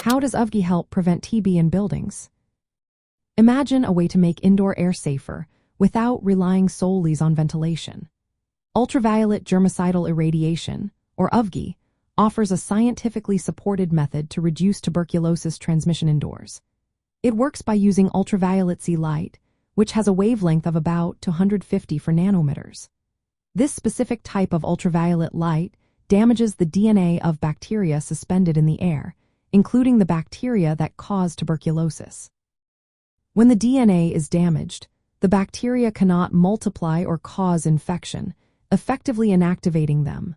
How does UVGI help prevent TB in buildings? Imagine a way to make indoor air safer without relying solely on ventilation. Ultraviolet germicidal irradiation, or UVGI, offers a scientifically supported method to reduce tuberculosis transmission indoors. It works by using ultraviolet-C light, which has a wavelength of about 250 nanometers. This specific type of ultraviolet light damages the DNA of bacteria suspended in the air, including the bacteria that cause tuberculosis. When the DNA is damaged, the bacteria cannot multiply or cause infection, effectively inactivating them.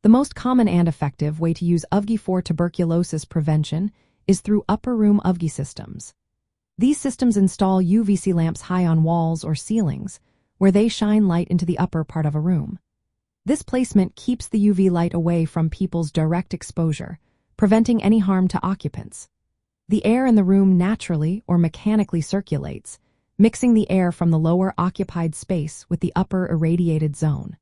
The most common and effective way to use UVGI for tuberculosis prevention is through upper room UVGI systems. These systems install UVC lamps high on walls or ceilings, where they shine light into the upper part of a room. This placement keeps the UV light away from people's direct exposure, preventing any harm to occupants. The air in the room naturally or mechanically circulates, mixing the air from the lower occupied space with the upper irradiated zone.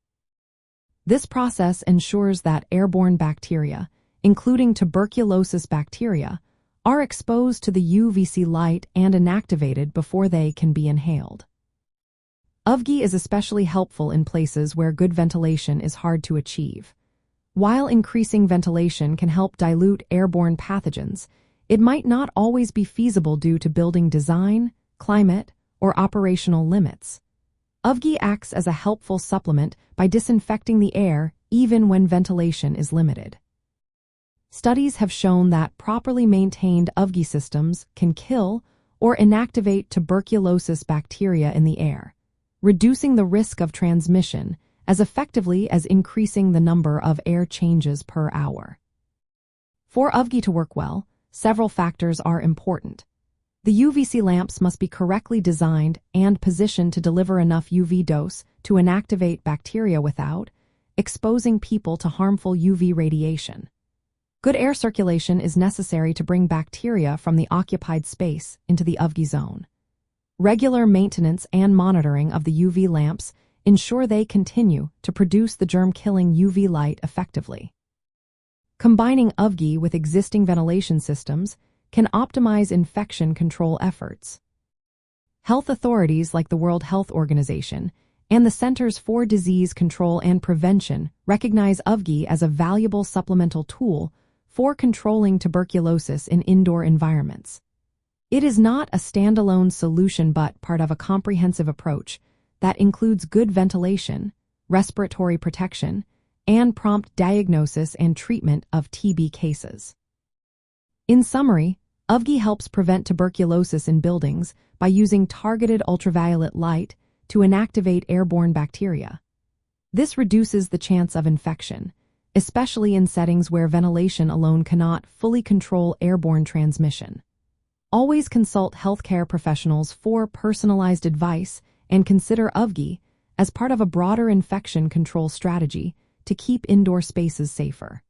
This process ensures that airborne bacteria, including tuberculosis bacteria, are exposed to the UVC light and inactivated before they can be inhaled. UVGI is especially helpful in places where good ventilation is hard to achieve. While increasing ventilation can help dilute airborne pathogens, it might not always be feasible due to building design, climate, or operational limits. UVGI acts as a helpful supplement by disinfecting the air even when ventilation is limited. Studies have shown that properly maintained UVGI systems can kill or inactivate tuberculosis bacteria in the air, reducing the risk of transmission as effectively as increasing the number of air changes per hour. For UVGI to work well, several factors are important. The UVC lamps must be correctly designed and positioned to deliver enough UV dose to inactivate bacteria without exposing people to harmful UV radiation. Good air circulation is necessary to bring bacteria from the occupied space into the UVGI zone. Regular maintenance and monitoring of the UV lamps ensure they continue to produce the germ-killing UV light effectively. Combining UVGI with existing ventilation systems can optimize infection control efforts. Health authorities like the World Health Organization and the Centers for Disease Control and Prevention recognize UVGI as a valuable supplemental tool for controlling tuberculosis in indoor environments. It is not a standalone solution but part of a comprehensive approach that includes good ventilation, respiratory protection, and prompt diagnosis and treatment of TB cases. In summary, UVGI helps prevent tuberculosis in buildings by using targeted ultraviolet light to inactivate airborne bacteria. This reduces the chance of infection, especially in settings where ventilation alone cannot fully control airborne transmission. Always consult healthcare professionals for personalized advice and consider UVGI as part of a broader infection control strategy to keep indoor spaces safer.